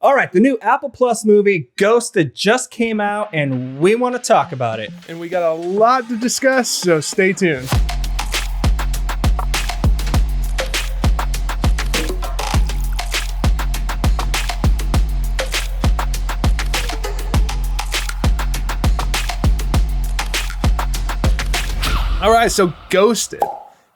All right, the new Apple Plus movie, Ghosted, just came out, and we want to talk about it. And we got a lot to discuss, so stay tuned. All right, so Ghosted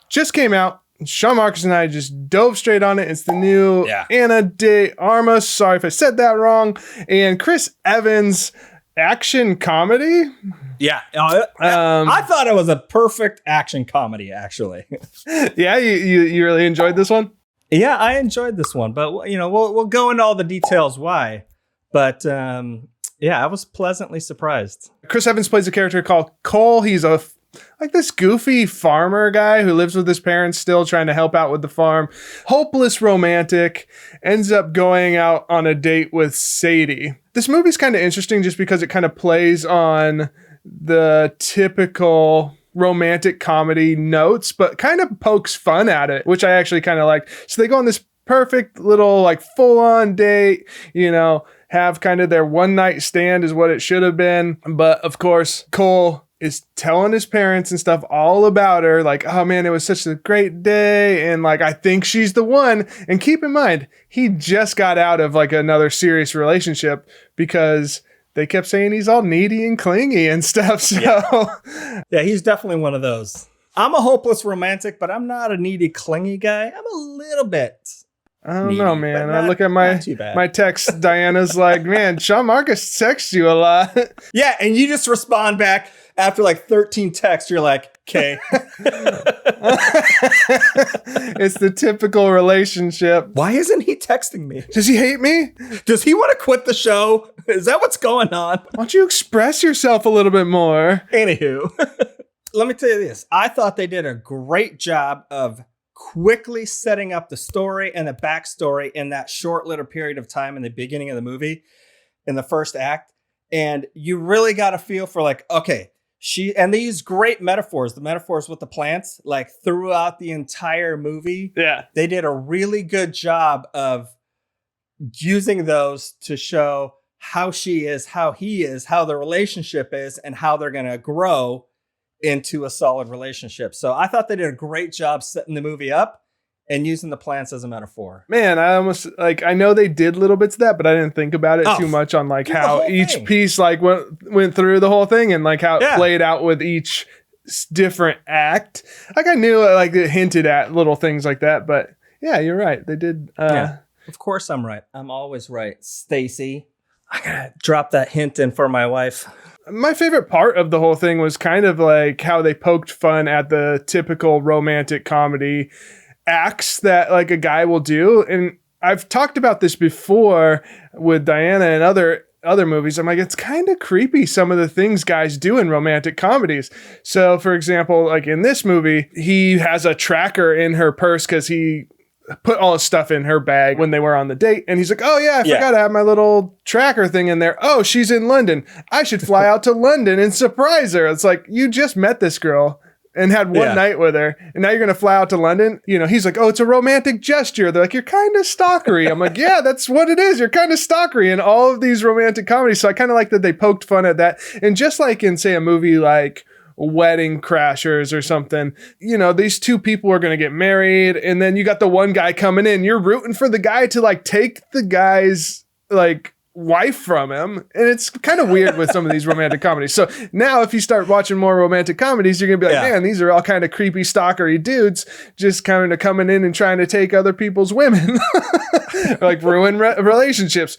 just came out. Sean Marcus and I just dove straight on it. It's the new Ana de Armas. Sorry if I said that wrong. And Chris Evans action comedy. Yeah. I thought it was a perfect action comedy, actually. Yeah, you really enjoyed this one? Yeah, I enjoyed this one, but you know, we'll go into all the details why. But yeah, I was pleasantly surprised. Chris Evans plays a character called Cole. He's like this goofy farmer guy who lives with his parents still, trying to help out with the farm. Hopeless romantic, ends up going out on a date with Sadie. This movie's kind of interesting just because it kind of plays on the typical romantic comedy notes, but kind of pokes fun at it, which I actually kind of like. So they go on this perfect little like full-on date, you know, have kind of their one night stand is what it should have been. But of course, Cole is telling his parents and stuff all about her. Like, oh man, it was such a great day. And like, I think she's the one. And keep in mind, he just got out of like another serious relationship because they kept saying he's all needy and clingy and stuff. So yeah, he's definitely one of those. I'm a hopeless romantic, but I'm not a needy, clingy guy. I'm a little bit. I don't know, man. I look at my text. Diana's like, man, Sean Marcus texts you a lot. Yeah, and you just respond back after like 13 texts. You're like, okay. It's the typical relationship. Why isn't he texting me? Does he hate me? Does he want to quit the show? Is that what's going on? Why don't you express yourself a little bit more? Anywho, let me tell you this. I thought they did a great job of quickly setting up the story and the backstory in that short little period of time in the beginning of the movie, in the first act. And you really got a feel for like, okay, and they use great metaphors, the metaphors with the plants, like throughout the entire movie. Yeah. They did a really good job of using those to show how she is, how he is, how the relationship is, and how they're going to grow into a solid relationship. So I thought they did a great job setting the movie up and using the plants as a metaphor. Man, I almost like, I know they did little bits of that, but I didn't think about it too much on like how each piece like went through the whole thing and like how it played out with each different act. Like I knew like it hinted at little things like that, but yeah, you're right. They did. Yeah. Of course I'm right. I'm always right. Stacy. I gotta drop that hint in for my wife. My favorite part of the whole thing was kind of like how they poked fun at the typical romantic comedy acts that like a guy will do. And I've talked about this before with Diana and other movies. I'm like, it's kind of creepy, some of the things guys do in romantic comedies. So for example, like in this movie, he has a tracker in her purse because he put all his stuff in her bag when they were on the date. And he's like, oh yeah, I forgot to have my little tracker thing in there. Oh, she's in London. I should fly out to London and surprise her. It's like, you just met this girl and had one night with her, and now you're going to fly out to London. You know, he's like, oh, it's a romantic gesture. They're like, you're kind of stalkery. I'm like, yeah, that's what it is. You're kind of stalkery in all of these romantic comedies. So I kind of like that they poked fun at that. And just like in, say, a movie like Wedding Crashers or something, you know, these two people are going to get married, and then you got the one guy coming in, you're rooting for the guy to like take the guy's like wife from him. And it's kind of weird with some of these romantic comedies. So now if you start watching more romantic comedies, you're gonna be like, man, these are all kind of creepy stalkery dudes just kind of coming in and trying to take other people's women. Like ruin relationships,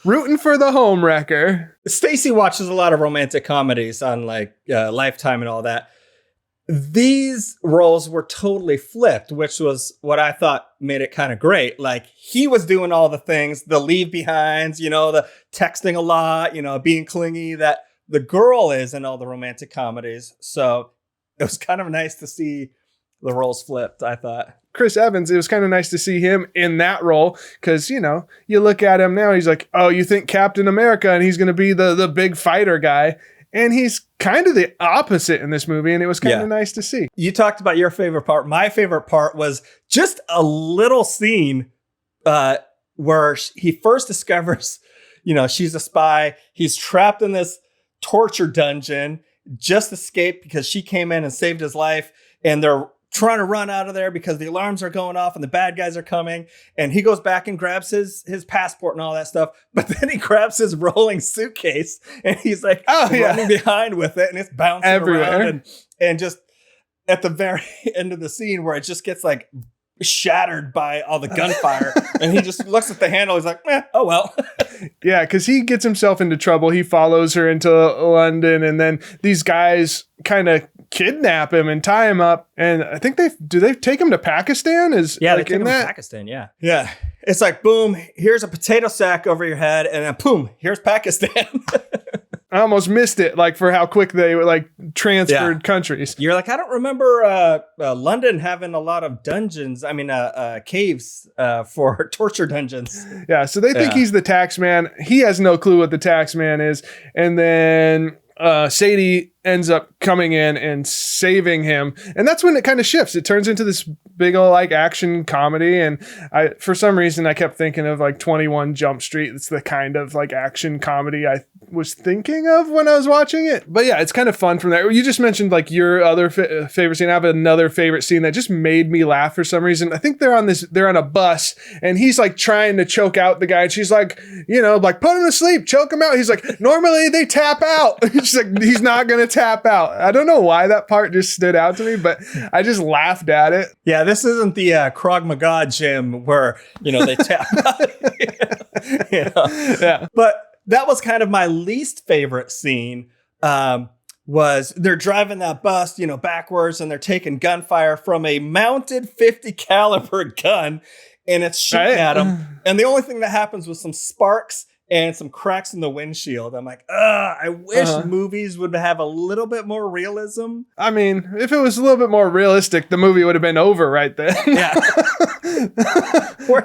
rooting for the home wrecker. Stacy watches a lot of romantic comedies on like Lifetime and all that. These roles were totally flipped, which was what I thought made it kind of great. Like he was doing all the things, the leave behinds, you know, the texting a lot, you know, being clingy, that the girl is in all the romantic comedies. So it was kind of nice to see the roles flipped, I thought. Chris Evans, it was kind of nice to see him in that role because, you know, you look at him now, he's like, oh, you think Captain America and he's going to be the big fighter guy. And he's kind of the opposite in this movie, and it was kind of nice to see. You talked about your favorite part. My favorite part was just a little scene where he first discovers, she's a spy. He's trapped in this torture dungeon, just escaped because she came in and saved his life. And they're trying to run out of there because the alarms are going off and the bad guys are coming. And he goes back and grabs his passport and all that stuff. But then he grabs his rolling suitcase and he's like running behind with it, and it's bouncing everywhere. Around. And just at the very end of the scene where it just gets like shattered by all the gunfire and he just looks at the handle. He's like, oh well. Yeah, because he gets himself into trouble. He follows her into London, and then these guys kind of kidnap him and tie him up. And I think they take him to Pakistan? They take him to Pakistan. Yeah. It's like, boom, here's a potato sack over your head, and then boom, here's Pakistan. I almost missed it, like for how quick they were like transferred countries. You're like, I don't remember London having a lot of dungeons. I mean, caves for torture dungeons. Yeah, so they think he's the tax man. He has no clue what the tax man is. And then Sadie ends up coming in and saving him. And that's when it kind of shifts. It turns into this big old like action comedy. And for some reason, I kept thinking of like 21 Jump Street. It's the kind of like action comedy I was thinking of when I was watching it. But yeah, it's kind of fun from there. You just mentioned like your other favorite scene. I have another favorite scene that just made me laugh for some reason. I think they're on a bus and he's like trying to choke out the guy. And she's like, like put him to sleep, choke him out. He's like, normally they tap out. She's like, he's not going to tap out. I don't know why that part just stood out to me, but I just laughed at it. Yeah, this isn't the Krav Maga gym where, they tap out. Yeah. But that was kind of my least favorite scene. Was they're driving that bus, backwards, and they're taking gunfire from a mounted 50 caliber gun, and it's shooting at them. And the only thing that happens was some sparks and some cracks in the windshield. I'm like, I wish movies would have a little bit more realism. I mean, if it was a little bit more realistic, the movie would have been over right then. Yeah.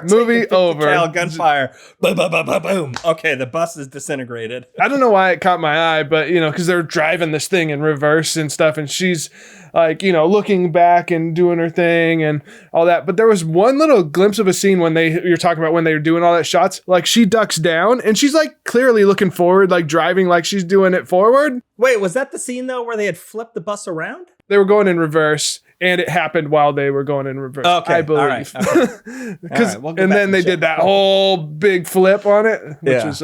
Movie over. Gunfire. Boom, boom, boom, boom, boom. Okay, the bus is disintegrated. I don't know why it caught my eye, but, because they're driving this thing in reverse and stuff, and she's like, looking back and doing her thing and all that. But there was one little glimpse of a scene when you're talking about when they were doing all that shots, like she ducks down and she's like clearly looking forward, like driving like she's doing it forward. Wait, was that the scene though where they had flipped the bus around? They were going in reverse, and it happened while they were going in reverse. Okay, I believe. All right. Okay. We'll and then they did that whole big flip on it, which was,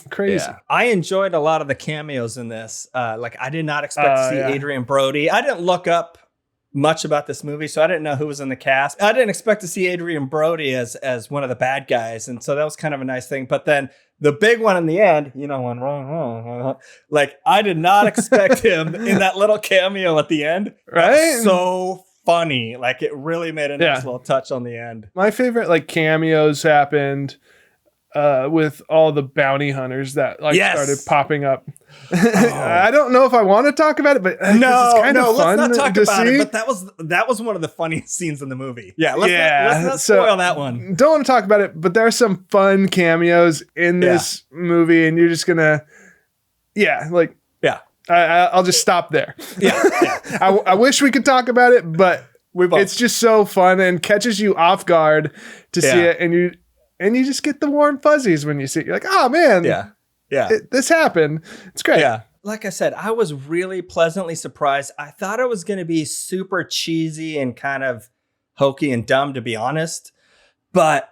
crazy. Yeah. I enjoyed a lot of the cameos in this. I did not expect to see Adrian Brody. I didn't look up much about this movie, so I didn't know who was in the cast. I didn't expect to see Adrian Brody as one of the bad guys, and so that was kind of a nice thing. But then the big one in the end, like I did not expect him in that little cameo at the end. Right? So funny. Like it really made a nice little touch on the end. My favorite like cameos happened with all the bounty hunters that started popping up. I don't know if I want to talk about it, but it's kind of fun let's not talk to about see. it. But that was one of the funniest scenes in the movie. Yeah, let's not spoil that one. Don't want to talk about it, but there are some fun cameos in this movie, and you're just gonna, I'll just stop there. I wish we could talk about it, but it's just so fun and catches you off guard to see it, and you just get the warm fuzzies when you see it. You're like, oh man, this happened. It's great. Yeah. Like I said, I was really pleasantly surprised. I thought it was going to be super cheesy and kind of hokey and dumb, to be honest. But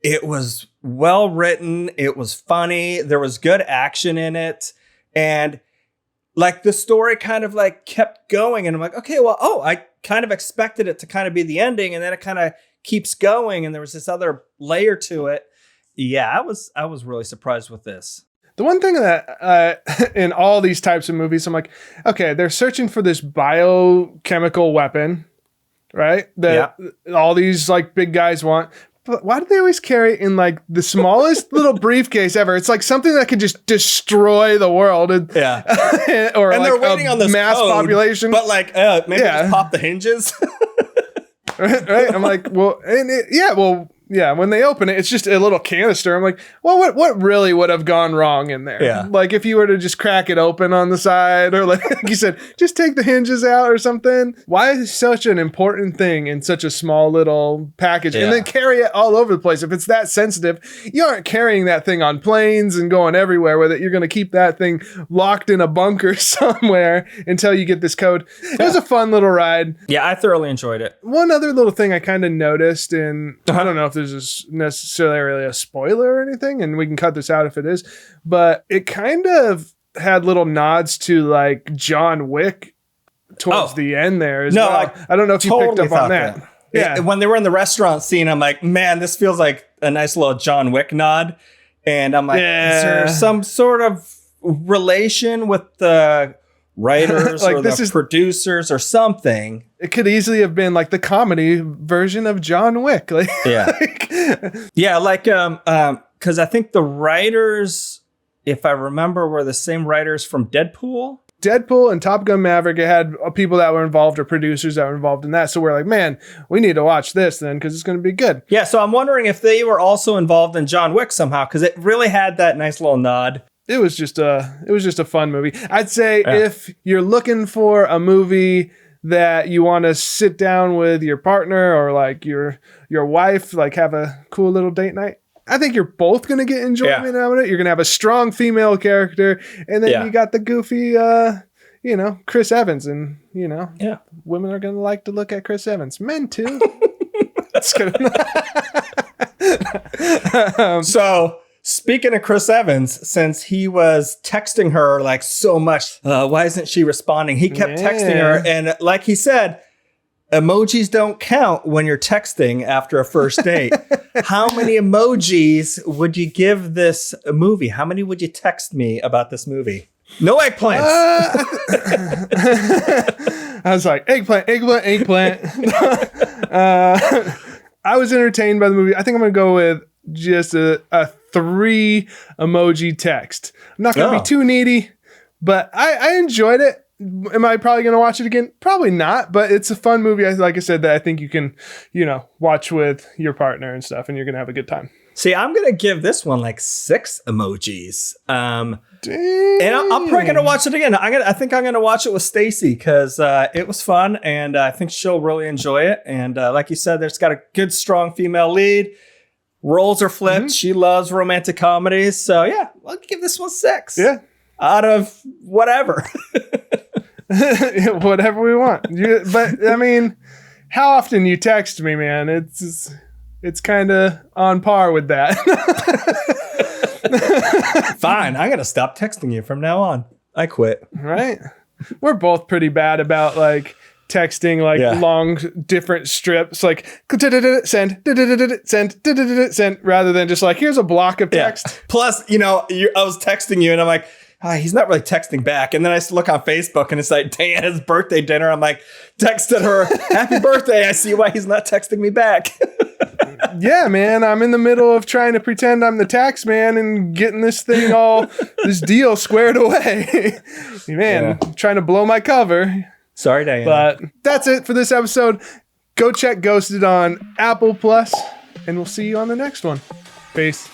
it was well written. It was funny. There was good action in it. And like the story kind of like kept going. And I'm like, okay, well, I kind of expected it to kind of be the ending. And then it kind of keeps going. And there was this other layer to it. Yeah, I was really surprised with this. The one thing that in all these types of movies, I'm like, okay, they're searching for this biochemical weapon, right? That all these like big guys want. But why do they always carry it in like the smallest little briefcase ever? It's like something that could just destroy the world. Or and like they're waiting on this mass code, population. But like maybe just pop the hinges. right? I'm like, well, Yeah, when they open it, it's just a little canister. I'm like, well, what really would have gone wrong in there? Yeah. Like if you were to just crack it open on the side, or like you said, just take the hinges out or something. Why is such an important thing in such a small little package and then carry it all over the place? If it's that sensitive, you aren't carrying that thing on planes and going everywhere with it. You're going to keep that thing locked in a bunker somewhere until you get this code. It was a fun little ride. Yeah, I thoroughly enjoyed it. One other little thing I kind of noticed, and I don't know if this is necessarily a spoiler or anything, and we can cut this out if it is, but it kind of had little nods to like John Wick towards the end there as well. I don't know if you picked up on that. Yeah. When they were in the restaurant scene, I'm like, man, this feels like a nice little John Wick nod. And I'm like, is there some sort of relation with the writers like or the producers or something? It could easily have been like the comedy version of John Wick. Like, because I think the writers, if I remember, were the same writers from Deadpool and Top Gun Maverick. It had people that were involved or producers that were involved in that. So we're like, man, we need to watch this then because it's going to be good. Yeah, so I'm wondering if they were also involved in John Wick somehow because it really had that nice little nod. It was just a fun movie. I'd say if you're looking for a movie that you want to sit down with your partner or like your wife, like have a cool little date night, I think you're both going to get enjoyment out of it. You're going to have a strong female character, and then you got the goofy, Chris Evans, and, women are going to like to look at Chris Evans. Men too. That's good. So speaking of Chris Evans, since he was texting her like so much, why isn't she responding? He kept texting her. And like he said, emojis don't count when you're texting after a first date. How many emojis would you give this movie? How many would you text me about this movie? No eggplants. I was like, eggplant. I was entertained by the movie. I think I'm going to go with just a 3 emoji text. I'm not going to be too needy, but I enjoyed it. Am I probably going to watch it again? Probably not, but it's a fun movie. Like I said, that I think you can, watch with your partner and stuff, and you're going to have a good time. See, I'm going to give this one like 6 emojis. And I'm probably going to watch it again. I think I'm going to watch it with Stacy because it was fun, and I think she'll really enjoy it. And like you said, there's got a good, strong female lead. Roles are flipped. Mm-hmm. She loves romantic comedies. So yeah, I'll give this one 6. Yeah. Out of whatever. Whatever we want. But I mean, how often you text me, man? It's kind of on par with that. Fine. I'm going to stop texting you from now on. I quit. Right? We're both pretty bad about like texting long different strips like send rather than just like here's a block of text. Yeah. Plus, I was texting you and I'm like, he's not really texting back. And then I look on Facebook and it's like Diana's birthday dinner. I'm like, texted her, happy birthday. I see why he's not texting me back. Yeah, man. I'm in the middle of trying to pretend I'm the tax man and getting this deal squared away. Man, trying to blow my cover. Sorry, Diana. But that's it for this episode. Go check Ghosted on Apple Plus, and we'll see you on the next one. Peace.